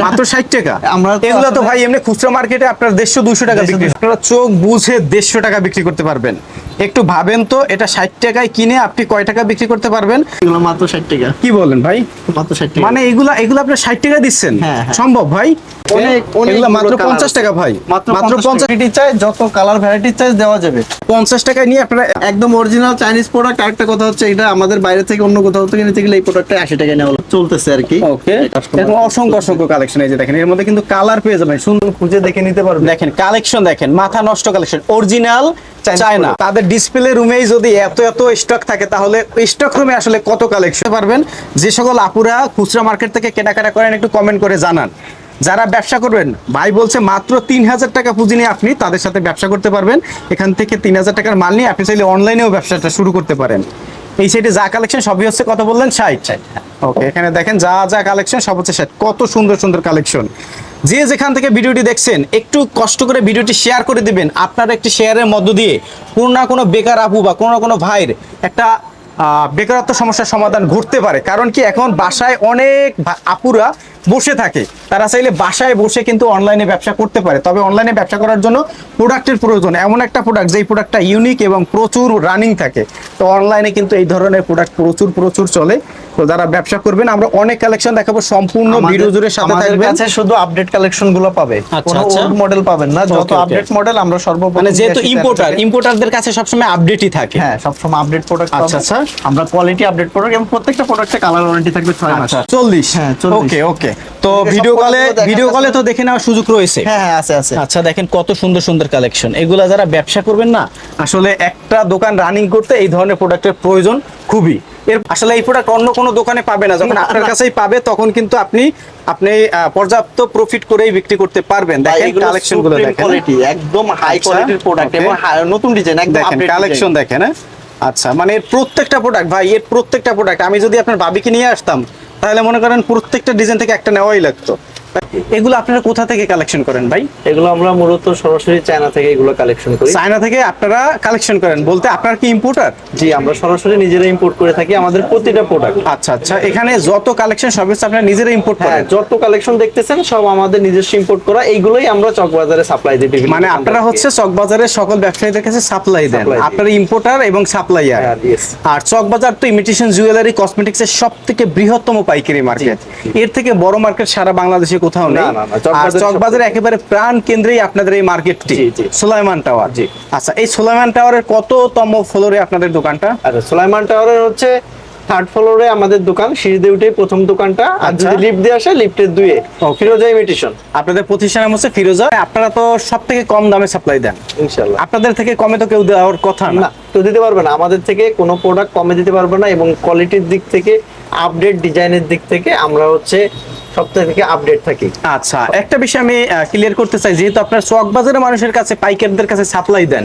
মাত্র 60 টাকা। আমরা এগুলো তো ভাই এমনি খুচরা মার্কেটে আপনার 150-200 টাকা বিক্রি, আপনারা চোখ বুঝে 150 টাকা বিক্রি করতে পারবেন। একটু ভাবেন তো, এটা 60 টাকায় কিনে আপনি কয় টাকা বিক্রি করতে পারবেন? এগুলো মাত্র 60 টাকা। কি বলেন ভাই? মাত্র 60 টাকা। মানে এগুলো আপনি 60 টাকা দিচ্ছেন? হ্যাঁ। সম্ভব ভাই? এগুলো মাত্র কালার 50 টাকা ভাই, মাত্র 50 ভ্যারাইটি চাই, যত কালার ভ্যারাইটি চাই দেওয়া যাবে। 50 টাকায় নিয়ে আপনারা একদম অরিজিনাল চাইনিজ প্রোডাক্ট। আরেকটা কথা হচ্ছে, এটা আমাদের বাইরে থেকে অন্য কোথাও থেকে নিতে গেলে এই প্রোডাক্টটা 80 টাকা নেওয়া চলতেছে আর কি। ওকে, এরকম অসংখ্য কালেকশন। এই যে দেখেন, এর মধ্যে কিন্তু কালার পেয়ে যাবেন, সুন্দর খুঁজে দেখে নিতে পারবেন। দেখেন কালেকশন, দেখেন মাথা নষ্ট কালেকশন, অরিজিনাল চায়না। তাদের ডিসপ্লে রুমেই যদি এত স্টক থাকে, তাহলে স্টক রুমে আসলে কত কালেকশন পারবেন। যে সকল আপুরা খুচরা মার্কেট থেকে কেনাকাটা করেন, একটু কমেন্ট করে জানান। যারা ব্যবসা করবেন, ভাই বলছে মাত্র 3000 টাকা পুঁজি নিয়ে আপনি তাদের সাথে ব্যবসা করতে পারবেন। এখান থেকে 3000 টাকার মাল নিয়ে আপনি চাইলে অনলাইনেও ব্যবসাটা শুরু করতে পারেন। এই সাইডে যা কালেকশন সবই হচ্ছে, কত বললেন? 60। ওকে, এখানে দেখেন যা কালেকশন সব হচ্ছে 60। কত সুন্দর কালেকশন। যে যেখান থেকে ভিডিওটি দেখছেন, একটু কষ্ট করে ভিডিওটি শেয়ার করে দিবেন। আপনার একটি শেয়ারের মধ্য দিয়ে কোনো না কোনো বেকার আপু বা কোনো ভাইয়ের একটা বেকারত্ব সমস্যার সমাধান ঘটতে পারে। কারণ কি, এখন বাসায় অনেক আপুরা বসে থাকে, তারা চাইলে বাসায় বসে কিন্তু অনলাইনে ব্যবসা করতে পারে। তবে অনলাইনে ব্যবসা করার জন্য প্রোডাক্টের প্রয়োজন, এমন একটা প্রোডাক্ট যেই প্রোডাক্টটা ইউনিক এবং প্রচুর রানিং থাকে। তো অনলাইনে কিন্তু এই ধরনের প্রোডাক্ট প্রচুর চলে। তো যারা ব্যবসা করবেন, আমরা অনেক কালেকশন দেখাবো, সম্পূর্ণ ভিডিও জুড়ে সাথে থাকবেন। কাছে শুধু আপডেট কালেকশন গুলো পাবে, কোনো ওল্ড মডেল পাবেন না। যত আপডেট মডেল আমরা সর্বপ্রথম, মানে যেহেতু ইম্পোর্টারদের কাছে সবসময় আপডেটই থাকে। হ্যাঁ, সবসময় আপডেট প্রোডাক্ট। আচ্ছা, আমরা কোয়ালিটি আপডেট প্রোডাক্ট, এবং প্রত্যেকটা প্রোডাক্টে কালার ওয়ারেন্টি থাকবে 6 মাস। 40। হ্যাঁ, 40। ওকে। তো ভিডিও কলে তো দেখে নেওয়ার সুযোগ রয়েছে। হ্যাঁ, আছে। আচ্ছা, দেখেন কত সুন্দর কালেকশন। এগুলা যারা ব্যবসা করবেন না, আসলে একটা দোকান রানিং করতে এই ধরনের প্রোডাক্টের প্রয়োজন খুবই। আসলে এই প্রোডাক্ট অন্য কোনো দোকানে পাবে না, যখন আপনার কাছেই পাবে তখন কিন্তু আপনি পর্যাপ্ত প্রফিট করেই বিক্রি করতে পারবেন। দেখেন কালেকশন গুলো, দেখেন কোয়ালিটি একদম হাই কোয়ালিটির প্রোডাক্ট, এবং নতুন ডিজাইন একদম আপডেট কালেকশন দেখেন। আচ্ছা, মানে এর প্রত্যেকটা প্রোডাক্ট আমি যদি আপনার ভাবিকে নিয়ে আসতাম, তাহলে মনে করেন প্রত্যেকটা ডিজাইন থেকে একটা নেওয়াই লাগতো। এগুলো আপনারা কোথা থেকে কালেকশন করেন ভাই? এগুলো আমরা মূলত সরাসরি চায়না থেকে এগুলো কালেকশন করি। চায়না থেকে আপনারা কালেকশন করেন বলতে, আপনার কি ইম্পোর্টার? জি, আমরা সরাসরি নিজেরা ইম্পোর্ট করে থাকি আমাদের প্রতিটা প্রোডাক্ট। আচ্ছা, এখানে যত কালেকশন সব হচ্ছে আপনারা নিজেরা ইম্পোর্ট করেন? যত কালেকশন দেখতেছেন সব আমাদের নিজস্ব ইম্পোর্ট করা। এইগুলোই আমরা চকবাজারে সাপ্লাই দিই। মানে আপনারা হচ্ছে চকবাজারের সকল ব্যবসায়ীদের কাছে সাপ্লাই দেন, আপনারা ইম্পোর্টার এবং সাপ্লাইয়ার। আর চকবাজার তো ইমিটেশন জুয়েলারি কসমেটিক্সের সবথেকে বৃহত্তম পাইকারি মার্কেট। এর থেকে বড় মার্কেট সারা বাংলাদেশে কোথাও নেই। আর চকবাজারে একেবারে প্রাণ কেন্দ্রেই আপনাদের এই মার্কেটটি, সুলাইমান টাওয়ার। আচ্ছা, এই সুলাইমান টাওয়ারের কততম ফ্লোরে আপনাদের দোকানটা? আচ্ছা, সুলাইমান টাওয়ারের হচ্ছে 3rd ফ্লোরে আমাদের দোকান। সিঁড়ি দিয়ে উঠে প্রথম দোকানটা, আর যদি লিফট দিয়ে আসে লিফটের 2-এ ফিরোজা ইমিটেশন। আপনাদের প্রতিষ্ঠানের হচ্ছে ফিরোজা। আপনারা তো সবথেকে কম দামে সাপ্লাই দেন ইনশাআল্লাহ। আপনাদের থেকে কমে তো কেউ দেওয়ার কথা না। কেউ দিতে পারবে না, আমাদের থেকে কোনো প্রোডাক্ট কমে দিতে পারবে না। এবং কোয়ালিটির দিক থেকে, আপডেট ডিজাইনের দিক থেকে আমরা হচ্ছে সপ্তাহ থেকে আপডেট থাকি। আচ্ছা, একটা বিষয় আমি ক্লিয়ার করতে চাই, যেহেতু আপনার চকবাজারের মানুষের কাছে, পাইকারদের কাছে সাপ্লাই দেন,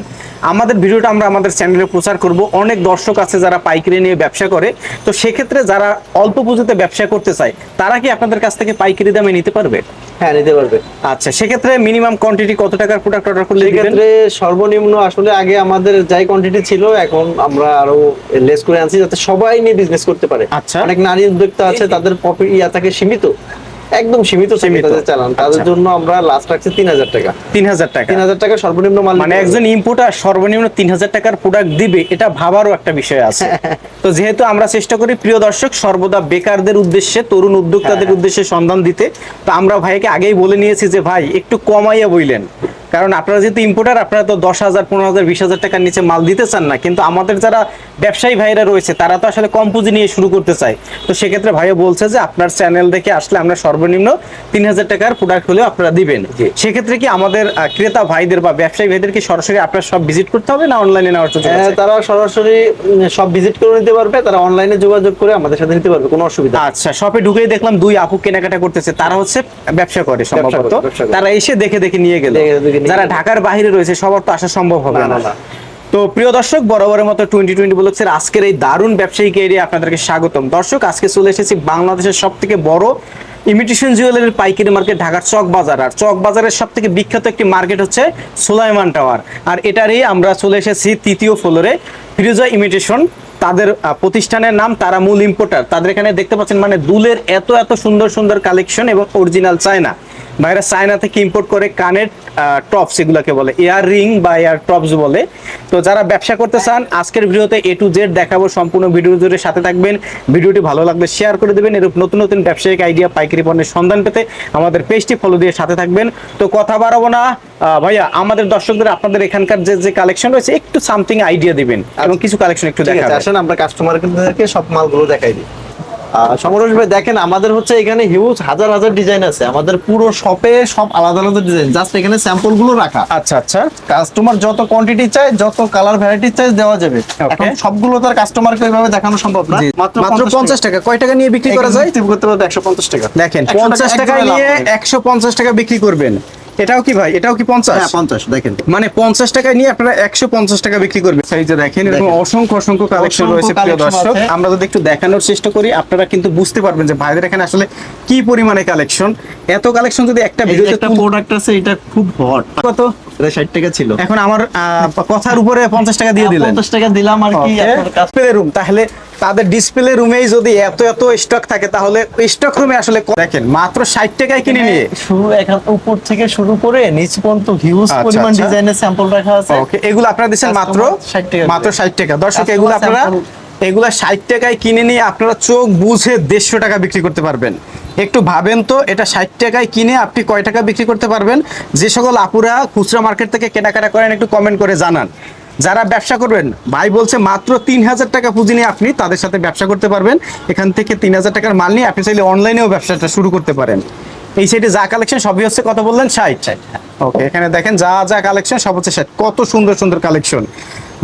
আমাদের ভিডিওটা আমরা আমাদের চ্যানেলে প্রচার করব। অনেক দর্শক আছে যারা পাইকারি নিয়ে ব্যবসা করে, তো সেক্ষেত্রে যারা অল্প পুঁজিতে ব্যবসা করতে চায়, তারা কি আপনাদের কাছ থেকে পাইকারি দামে নিতে পারবে? হ্যাঁ, নিতে পারবে। আচ্ছা, সেক্ষেত্রে মিনিমাম কোয়ান্টিটি কত টাকার প্রোডাক্ট অর্ডার করলে দিবেন? সেক্ষেত্রে সর্বনিম্ন আসলে আগে আমাদের যাই কোয়ান্টিটি ছিল, এখন আমরা আরো লেস করে আনছি, যাতে সবাই নিয়ে বিজনেস করতে পারে। আচ্ছা, অনেক নারী উদ্যোক্তা আছে, তাদের প্রফিট থাকে সীমিত, একদম সীমিত চালান। তাদের জন্য আমরা লাস্ট রাখছি 3000 টাকা। 3000 টাকা সর্বনিম্ন মাল। মানে একজন ইম্পোর্টার সর্বনিম্ন 3000 টাকার প্রোডাক্ট দিবে, এটা ভাবারও একটা বিষয় আছে। তো যেহেতু আমরা চেষ্টা করি প্রিয় দর্শক সর্বদা বেকারদের উদ্দেশ্যে, তরুণ উদ্যোক্তাদের উদ্দেশ্যে সন্ধান দিতে, তো আমরা ভাইকে আগেই বলে নিয়েছি যে ভাই একটু কমাইয়া বইলেন, কারণ আপনারা যেহেতু ইম্পোর্টার, আপনারা তো 10,000, 15,000, 20,000 টাকার নিচে মাল দিতে চান না। কিন্তু আমাদের যারা ব্যবসায়ী ভাইরা রয়েছে, তারা তো আসলে কম পুঁজি নিয়ে শুরু করতে চায়। তো সেক্ষেত্রে ভাইও বলছে যে আপনার চ্যানেল দেখে আসলে আমরা সর্বনিম্ন 3000 টাকার প্রোডাক্ট হলেও আপনারা দিবেন। সেক্ষেত্রে কি আমাদের ক্রেতা ভাইদের বা ব্যবসায়ী ভাইদের কি সরাসরি আপনার সব ভিজিট করতে হবে, না অনলাইনে নেওয়ার জন্য? তারা সরাসরি সব ভিজিট করে নিতে পারবে, তারা অনলাইনে যোগাযোগ করে আমাদের সাথে নিতে পারবে, কোনো অসুবিধা। আচ্ছা, শপে ঢুকেই দেখলাম 2 আপু কেনাকাটা করতেছে, তারা হচ্ছে ব্যবসা করে সম্ভবত, তারা এসে দেখে নিয়ে গেল। যারা ঢাকার বাইরে রয়েছে সবার তো আসা সম্ভব হবে না। তো প্রিয় দর্শক, বরাবরের মতো 2020 ব্লগসের আজকের এই দারুণ ব্যবসায়িক এরিয়া আপনাদেরকে স্বাগতম। দর্শক, আজকে চলে এসেছি বাংলাদেশের সবথেকে বড় ইমিটেশন জুয়েলারির পাইকারি মার্কেট ঢাকার চকবাজার। আর চকবাজারের সবথেকে বিখ্যাত একটি মার্কেট হচ্ছে সুলাইমান টাওয়ার। আর এটারই আমরা চলে এসেছি 3য় ফ্লোরে, ফিরোজা ইমিটেশন তাদের প্রতিষ্ঠানের নাম, তারা মূল ইম্পোর্টার। তাদের এখানে দেখতে পাচ্ছেন মানে দুলের এত এত সুন্দর সুন্দর কালেকশন এবং অরিজিনাল চায়না। বাইরে চায়না থেকে ইম্পোর্ট করে কানের টপস, এগুলাকে বলে এয়ার রিং বা এয়ার টপস বলে। তো যারা ব্যবসা করতে চান আজকের ভিডিওতে A to Z দেখাবো, সম্পূর্ণ ভিডিও জুড়ে সাথে থাকবেন। ভিডিওটি ভালো লাগলে শেয়ার করে দেবেন। এরূপ নতুন নতুন ব্যবসায়িক আইডিয়া, পাইকারি পণ্যের সন্ধান পেতে আমাদের পেজটি ফলো দিয়ে সাথে থাকবেন। তো কথা বাড়াবো না, ভাইয়া আমাদের দর্শকদের আপনাদের এখানকার যে কালেকশন রয়েছে একটু সামথিং আইডিয়া দিবেন এবং কিছু কালেকশন একটু ঠিক আছে, দেখাবেন। আসেন আমরা কাস্টমারদেরকে সব মালগুলো দেখাই দিই। সমরেশ ভাই দেখেন, আমাদের হচ্ছে এখানে হিউজ হাজার হাজার ডিজাইন আছে। আমাদের পুরো শপে সব আলাদা আলাদা ডিজাইন, জাস্ট এখানে স্যাম্পল গুলো রাখা। আচ্ছা আচ্ছা, কাস্টমার যত কোয়ান্টিটি চায়, যত কালার ভ্যারাইটি চাই দেওয়া যাবে। এখন সবগুলো তো আর কাস্টমারকে ওইভাবে দেখানো সম্ভব না। মাত্র 50 টাকা। কয় টাকা নিয়ে বিক্রি করা যায়? বিক্রি করতে পারবে 150 টাকা। দেখেন 50 টাকা নিয়ে 150 টাকা বিক্রি করবেন। এটাও কি ভাই, এটাও কি 50? হ্যাঁ 50 দেখেন, মানে 50 টাকায় নিয়ে আপনারা 150 টাকা বিক্রি করবেন। এই যে দেখেন এরকম অসংখ্য অসংখ্য কালেকশন রয়েছে প্রিয় দর্শক। আমরা যদি একটু দেখানোর চেষ্টা করি আপনারা কিন্তু বুঝতে পারবেন যে ভাইদের এখানে আসলে কি পরিমাণে কালেকশন। এত কালেকশন যদি একটা ভিডিওতে একটা প্রোডাক্ট আছে, এটা খুব হট। কত? এটা 60 টাকা ছিল, এখন আমার কথার উপরে 50 টাকা দিয়ে দিলেন। 50 টাকা দিলাম আর কি। ডিসপ্লে রুম, তাহলে তাদের ডিসপ্লে রুমেই যদি এত এত স্টক থাকে তাহলে স্টক রুমে আসলে দেখেন মাত্র 60 টাকায় কিনে নিয়ে শুরু এখন উপর থেকে শুরু করে নিচ পর্যন্ত হিউজ পরিমাণ ডিজাইনের স্যাম্পল রাখা আছে। ওকে, এগুলো আপনারা দিচ্ছেন মাত্র 60 টাকা। মাত্র 60 টাকা। দর্শক এগুলো আপনারা এগুলা 60 টাকায় কিনে নিয়ে আপনারা চোখ বুঝে 150 টাকা বিক্রি করতে পারবেন। একটু ভাবেন তো, এটা 60 টাকায় কিনে আপনি কয় টাকা বিক্রি করতে পারবেন? যে সকল আপুরা খুচরা মার্কেট থেকে কেনাকাটা করেন একটু কমেন্ট করে জানান। যারা ব্যবসা করবেন, ভাই বলছে মাত্র 3000 টাকা পুঁজি নিয়ে আপনি তাদের সাথে ব্যবসা করতে পারবেন। এখান থেকে 3000 টাকার মাল নিয়ে আপনি চাইলে অনলাইনেও ব্যবসাটা শুরু করতে পারেন। এই সাইডে যা কালেকশন সবই হচ্ছে কত বললেন? 60। ওকে, এখানে দেখেন যা যা কালেকশন সব হচ্ছে 60। কত সুন্দর সুন্দর কালেকশন।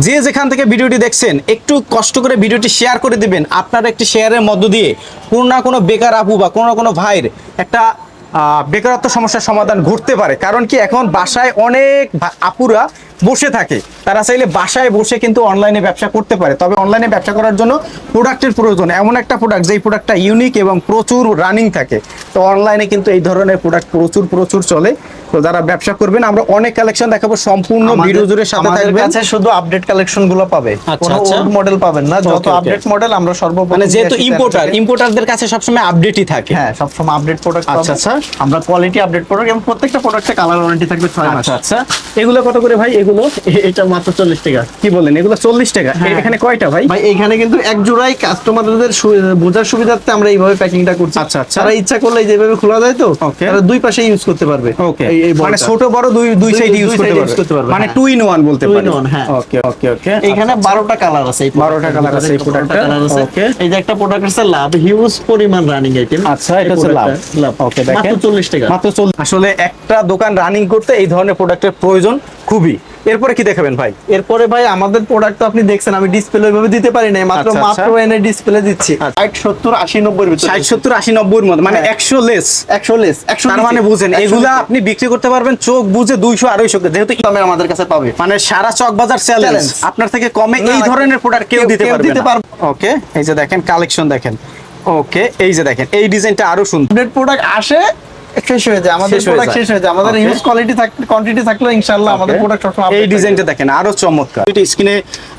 যে যেখান থেকে ভিডিওটি দেখছেন একটু কষ্ট করে ভিডিওটি শেয়ার করে দিবেন। আপনার একটি শেয়ারের মধ্য দিয়ে কোনো না কোনো বেকার আপু বা কোনো না কোনো ভাইয়ের একটা বেকারত্ব সমস্যার সমাধান ঘটতে পারে। কারণ কি, এখন বাসায় অনেক আপুরা বসে থাকে, তারা চাইলে বাসায় বসে কিন্তু অনলাইনে ব্যবসা করতে পারে। তবে অনলাইনে ব্যবসা করার জন্য প্রোডাক্টের প্রয়োজন, এমন একটা প্রোডাক্ট যেই প্রোডাক্টটা ইউনিক এবং প্রচুর রানিং থাকে। তো অনলাইনে কিন্তু এই ধরনের প্রোডাক্ট প্রচুর চলে। তো যারা ব্যবসা করবেন আমরা অনেক কালেকশন দেখাবো, সম্পূর্ণ ভিডিও জুড়ে সাথে থাকবেন। কাছে শুধু আপডেট কালেকশন গুলো পাবে, কোনো ওল্ড মডেল পাবেন না। যত আপডেট মডেল আমরা সর্বপ্রথম, মানে যেহেতু ইম্পোর্টারদের কাছে সবসময় আপডেটই থাকে। হ্যাঁ, সবসময় আপডেট প্রোডাক্ট। আচ্ছা আচ্ছা, আমরা কোয়ালিটি আপডেট প্রোডাক্ট এবং প্রত্যেকটা প্রোডাক্টে কালার ওয়ারেন্টি থাকবে 6 মাস। আচ্ছা, এগুলো কত করে ভাই? এগুলো এটা মাত্র 40 টাকা। কি বলেন, এগুলো 40 টাকা? এখানে কয়টা ভাই? ভাই এখানে কিন্তু এক জোড়াই কাস্টমারদের বোঝার সুবিধার্থে আমরা এইভাবে প্যাকিংটা করছি। আচ্ছা আচ্ছা, তারা ইচ্ছা করলে যেভাবে খোলা যায় তো তারা দুই পাশে ইউজ করতে পারবে। ওকে, এই মানে ছোট বড় দুই সাইড ইউজ করতে পারবে, মানে 2 in 1 বলতে পারি। হ্যাঁ, ওকে ওকে ওকে। এখানে 12টা কালার আছে। 12টা কালার আছে এই প্রোডাক্টটা। ওকে, এই যে একটা প্রোডাক্ট আছে লাভ, হিউজ পরিমাণ রানিং আইটেম। আচ্ছা, এটা হচ্ছে লাভ। ওকে, দেখেন মাত্র 40 টাকা। মাত্র 40। আসলে একটা দোকান রানিং করতে এই ধরনের প্রোডাক্টের প্রয়োজন খুবই। এরপরে কি দেখাবেন ভাই? এরপরে ভাই আমাদের প্রোডাক্ট তো আপনি দেখছেন, আমি ডিসপ্লে ওইভাবে দিতে পারি না, মাত্র এনে ডিসপ্লে দিচ্ছি। 60 70 80 90 এর ভিতরে। 60 70 80 90 এর মধ্যে, মানে 100 লেস। 100 লেস, 100। তার মানে বুঝেন এগুলা আপনি বিক্রি করতে পারবেন চোখ বুঝে 200 250 কে, যেহেতু দামে আমাদের কাছে পাবে। মানে সারা চক বাজার চ্যালেঞ্জ, আপনার থেকে কমে এই ধরনের প্রোডাক্ট কেউ দিতে পারবে না। ওকে, এই যে দেখেন কালেকশন দেখেন। ওকে, এই যে দেখেন এই ডিজাইনটা আরো সুন্দর। আপডেট প্রোডাক্ট আসে শেষ হয়ে যায়, আমাদের প্রোডাক্ট শেষ হয়ে যায়। আমাদের হিউজ কোয়ালিটি কোয়ান্টিটি থাকলে ইনশাআল্লাহ আমাদের প্রোডাক্ট সবসময় এই ডিজাইনটা দেখেন আরো চমৎকার। এটা স্ক্রিনে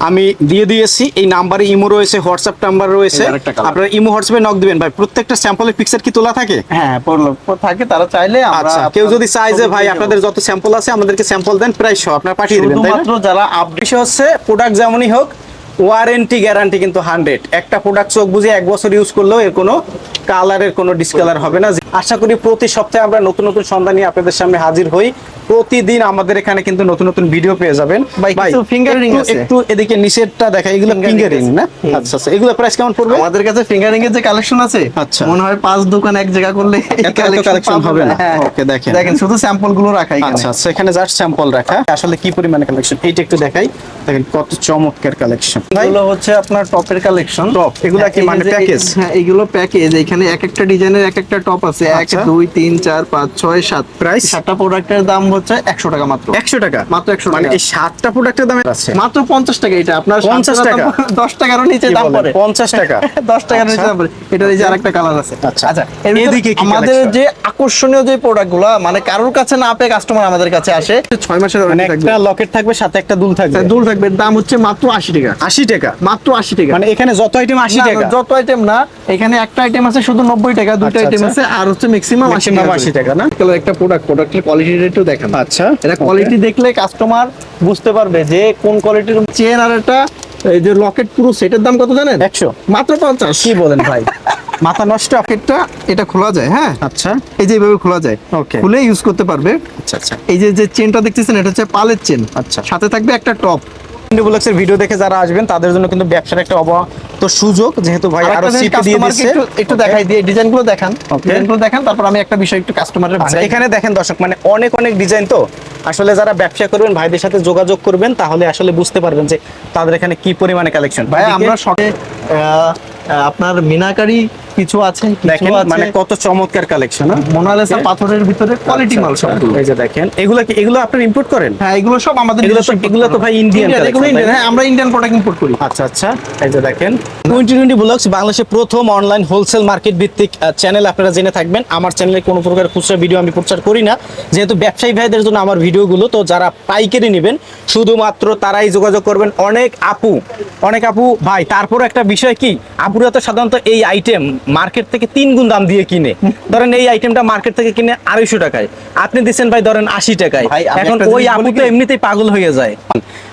আমি দিয়ে দিয়েছি, এই নাম্বারে ইমো রয়েছে, হোয়াটসঅ্যাপ নাম্বার রয়েছে। আপনারা ইমো হোয়াটসঅ্যাপে নক দিবেন। ভাই প্রত্যেকটা স্যাম্পলের পিকচার কি তোলা থাকে? হ্যাঁ, থাকে, তারা চাইলে আমরা। আচ্ছা, কেউ যদি চায় যে ভাই আপনাদের যত স্যাম্পল আছে আমাদেরকে স্যাম্পল দেন, প্রাইস সহ আপনারা পাঠিয়ে দিবেন, তাই না? শুধুমাত্র যারা আপডেট হচ্ছে প্রোডাক্ট যেমনই হোক, ওয়ারেন্টি গ্যারান্টি কিন্তু 100। একটা প্রোডাক্ট চোখ বুঝে 1 বছর ইউজ করলেও এর কোনো কালারের কোনো ডিসকালার হবে না। আশা করি প্রতি সপ্তাহে আমরা নতুন নতুন সন্ধান নিয়ে আপনাদের সামনে হাজির হই। প্রতিদিন আমাদের এখানে কিন্তু নতুন নতুন ভিডিও পেয়ে যাবেন। ভাই ফিঙ্গারিং আছে, একটু এদিকে নিচেরটা দেখা, এগুলো ফিঙ্গারিং না? আচ্ছা আচ্ছা, এগুলো প্রাইস কেমন পড়বে? আমাদের কাছে ফিঙ্গারিং এর যে কালেকশন আছে, আচ্ছা, মনে হয় 5 দোকান এক জায়গা করলে এত কালেকশন হবে না। ওকে, দেখেন শুধু স্যাম্পল গুলো রাখা এখানে। আচ্ছা আচ্ছা, এখানে জাস্ট স্যাম্পল রাখা। আসলে কি পরিমাণে কালেকশন এইটা একটু দেখাই। দেখেন কত চমৎকার কালেকশন। এগুলো হচ্ছে আপনার টপের কালেকশন। টপ এগুলো কি মানে প্যাকেজ? হ্যাঁ, এগুলো প্যাকেজ। এখানে এক একটা ডিজাইনের এক একটা টপ আছে। 1 2 3 4 5 6 7 প্রাইস 7টা প্রোডাক্টের দাম হচ্ছে 100 টাকা মাত্র। 100 টাকা মাত্র 100 মানে টাকা। এই 7টা প্রোডাক্টের দাম আছে মাত্র 50 টাকা। এটা আপনার 50 টাকা? 10 টাকারও নিচে কি দাম বলেন? পড়ে। 50 টাকা 10 টাকার নিচে আচ্ছা। দাম পড়ে। এটার এই যে আরেকটা কালার আছে। আচ্ছা। এর ভিতরে এদিকে কি আমাদের collection? যে আকর্ষণীয় যে প্রোডাক্টগুলো মানে কারোর কাছে না পেয়ে কাস্টমার আমাদের কাছে আসে। 6 মাসের মানে ওয়ারেন্টি থাকবে। একটা লকেট থাকবে সাথে একটা দুল থাকবে দুল থাকবে, দাম হচ্ছে মাত্র 80 টাকা। 80 টাকা মাত্র 80 টাকা। মানে এখানে যত আইটেম 80 না, টাকা যত আইটেম না, এখানে একটা আইটেম আছে শুধু 90 টাকা, দুটো আচ্ছা, আইটেম আচ্ছা। আছে আর হচ্ছে ম্যাক্সিমাম 80 Maximum 80 টাকা না? একটা প্রোডাক্টের কোয়ালিটিটা একটু দেখেন। আচ্ছা এটা কোয়ালিটি দেখলে কাস্টমার বুঝতে পারবে যে কোন কোয়ালিটির চেন। আর এটা এই যে লকেট পুরো সেটের দাম কত জানেন? 100 মাত্র 50। কি বলেন ভাই মাথা নষ্ট লকেটটা এটা খোলা যায়, হ্যাঁ, আচ্ছা এই যে এইভাবে খোলা যায়, Okay. খুলে ইউজ করতে পারবে। আচ্ছা আচ্ছা এই যে চেনটা দেখতেছেন এটা হচ্ছে পালের চেন, আচ্ছা। সাথে থাকবে একটা টপ। ইন্ডিবুলাক্সের ভিডিও দেখে যারা আসবেন তাদের জন্য কিন্তু ব্যবসার একটা অবাধ সুযোগ, যেহেতু ভাই আরো সিপি দিয়ে দিচ্ছে। একটু দেখাই দিয়ে ডিজাইনগুলো দেখান, Okay. ডিজাইনগুলো দেখান, তারপর আমি একটা বিষয় একটু কাস্টমারের আচ্ছা, এখানে দেখেন দর্শক মানে অনেক অনেক ডিজাইন, তো আসলে যারা ব্যবসা করবেন ভাইদের সাথে যোগাযোগ করবেন তাহলে আসলে বুঝতে পারবেন যে তাদের এখানে কি পরিমাণে কালেকশন। ভাই আমরা শপে আপনার মিনাকারি কিছু আছে, দেখেন মানে কত চমৎকার কালেকশন। মোনালিসা পাথরের ভিতরে কোয়ালিটি মাল সবগুলো। এই যে দেখেন এগুলো আপনারা ইম্পোর্ট করেন? হ্যাঁ, এগুলো সব আমাদের এগুলো তো ভাই ইন্ডিয়ান এগুলো ইন্ডিয়ান। হ্যাঁ, আমরা ইন্ডিয়ান প্রোডাক্ট ইম্পোর্ট করি। আচ্ছা আচ্ছা এই যে দেখেন 2020 ব্লগস বাংলাদেশের প্রথম অনলাইন হোলসেল মার্কেট ভিত্তিক চ্যানেল, আপনারা জেনে থাকবেন। আমার চ্যানেলে কোনো প্রকার খুচরা ভিডিও আমি প্রচার করি না, যেহেতু ব্যবসায়ী ভাইদের জন্য আমার ভিডিওগুলো। তো যারা পাইকারি নেবেন শুধুমাত্র তারাই যোগাযোগ করবেন। অনেক আপু ভাই, তারপর একটা বিষয় কি, আপুরা তো সাধারণত এই আইটেম মার্কেট থেকে 3 গুণ দাম দিয়ে কিনে। ধরেন এই আইটেমটা মার্কেট থেকে কিনে 250 টাকায়, আপনি দিচ্ছেন ভাই ধরেন 80 টাকায়। ভাই, আমি এখন একটা ওই জিনিস আপু বলি তো কি? এমনিতেই পাগল হয়ে যায়।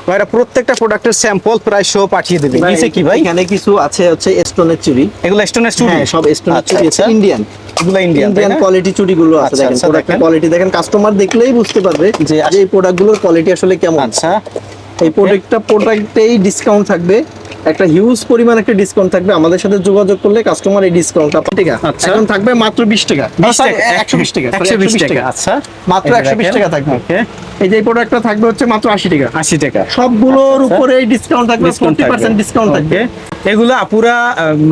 ভাইরা প্রত্যেকটা প্রোডাক্টের স্যাম্পল প্রায় সহ পাঠিয়ে দেবে। নিচে কি ভাই? এখানে কিছু আছে হচ্ছে স্টোনের চুড়ি। এগুলো স্টোনের চুড়ি? হ্যাঁ, সব স্টোনের আচ্ছা, চুড়ি, আচ্ছা। ইন্ডিয়ান এগুলো ইন্ডিয়ান কোয়ালিটি চুড়িগুলো আছে। আচ্ছা, দেখেন আচ্ছা, প্রোডাক্টের দেখেন। কোয়ালিটি দেখেন, কাস্টমার দেখলেই বুঝতে পারবে যে যে এই প্রোডাক্টগুলোর কোয়ালিটি আসলে কেমন। আচ্ছা এই প্রোডাক্টেই ডিসকাউন্ট থাকবে, একটা হিউজ পরিমাণ একটা ডিসকাউন্ট থাকবে। আমাদের সাথে যোগাযোগ করলে কাস্টমার এই ডিসকাউন্টটা পাবে। ঠিক আছে, আচ্ছা। এখন থাকবে মাত্র 20 টাকা, 20 টাকা, 120 টাকা, 120 টাকা। আচ্ছা মাত্র 120 টাকা থাকবে। ওকে, এই যে এই প্রোডাক্টটা থাকবে হচ্ছে মাত্র 80 টাকা। 80 টাকা সবগুলোর আচ্ছা, উপরে ডিসকাউন্ট থাকবে, ডিসকাউন্ট 40% ডিসকাউন্ট থাকবে। এগুলো আপুরা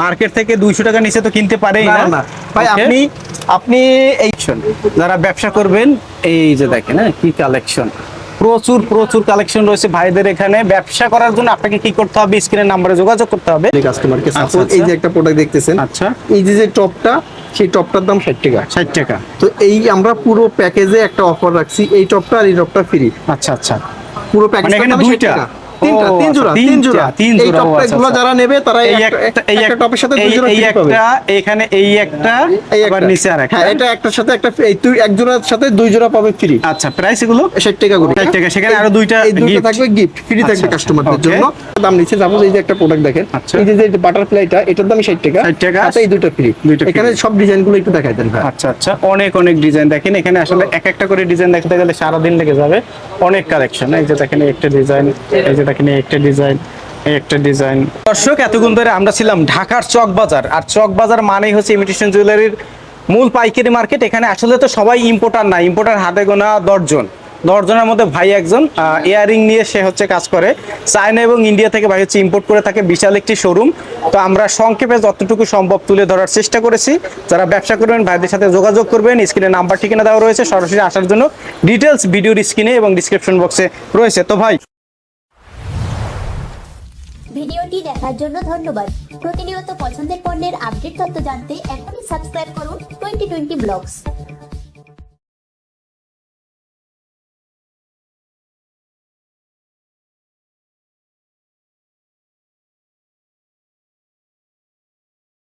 মার্কেট থেকে 200 টাকা নিচে তো কিনতে পারেই না না। না ভাই, Okay? আপনি এই যারা ব্যবসা করবেন এই যে দেখেন কি কালেকশন, প্রচুর কালেকশন রয়েছে ভাইদের এখানে। ব্যবসা করার জন্য আপনাকে কি করতে হবে, স্ক্রিনের নাম্বারে যোগাযোগ করতে হবে। কাস্টমারকে আচ্ছা, সাপোর্ট। আচ্ছা। এই যে একটা প্রোডাক্ট দেখতেছেন, আচ্ছা এই যে টপটা, সেই টপটার দাম 60 টাকা। 60 টাকা তো এই আমরা পুরো প্যাকেজে একটা অফার রাখছি, এই টপটা আর এই টপটা ফ্রি। আচ্ছা আচ্ছা পুরো প্যাকেজ মানে এখানে দুইটা? তিন জোড়া। তিন এই জোড়া, ও টপটা আচ্ছা, গুলো আচ্ছা। যারা নেবে তারা এই একটা টপের সাথে দুই জোড়া এই ফ্রি পাবে। একটা এখানে এই একটা এই আবার একটা। নিচে আরেকটা। হ্যাঁ, এটা একটার সাথে একটা এই তুই এক জোড়ার সাথে দুই জোড়া পাবে ফ্রি। আচ্ছা, প্রাইস এগুলো 60 টাকা করে। 60 টাকা, সেখানে আরো দুইটা এই দুইটা gift। থাকবে গিফট, ফ্রি আচ্ছা, থাকবে আচ্ছা, কাস্টমারদের okay। জন্য। দাম নিচে যাবো, এই যে একটা প্রোডাক্ট দেখেন, আচ্ছা। এই যে বাটারফ্লাইটা, এটার দাম 60 টাকা। 60 টাকা। সাথে এই দুটো ফ্রি। দুইটা free। এখানে সব ডিজাইনগুলো একটু দেখাই দেন ভাই। আচ্ছা আচ্ছা, অনেক ডিজাইন দেখেন এখানে। আসলে এক একটা করে ডিজাইন দেখতে গেলে সারা দিন লেগে যাবে। অনেক কালেকশন। এই যে দেখেন একটা ডিজাইন, এই যে দেখেন একটা ডিজাইন, একটা ডিজাইন। দর্শক, এতক্ষণ ধরে আমরা ছিলাম ঢাকার চক বাজার। আর চক বাজার মানেই হচ্ছে ইমিটেশন জুয়েলারির মূল পাইকারি মার্কেট। এখানে আসলে তো সবাই ইম্পোর্টার না, ইম্পোর্টার হাতে গোনা 10 জন। 10 জনের মধ্যে ভাই একজন ইয়ারিং নিয়ে সে হচ্ছে কাজ করে। চায়না এবং ইন্ডিয়া থেকে ভাই হচ্ছে ইম্পোর্ট করে থাকে। বিশাল একটি শোরুম। তো আমরা সংক্ষেপে যতটুকু সম্ভব তুলে ধরার চেষ্টা করেছি। যারা ব্যবসা করবেন ভাইদের সাথে যোগাযোগ করবেন। স্ক্রিনে নাম্বার ঠিকানা দেওয়া রয়েছে, সরাসরি আসার জন্য ডিটেলস ভিডিওর স্ক্রিনে এবং ডিসক্রিপশন বক্সে রয়েছে। তো ভাই, ভিডিওটি দেখার জন্য ধন্যবাদ। প্রতিনিয়ত পছন্দের পণ্যের আপডেট তথ্য জানতে এখনই সাবস্ক্রাইব করুন 2020 ব্লগস।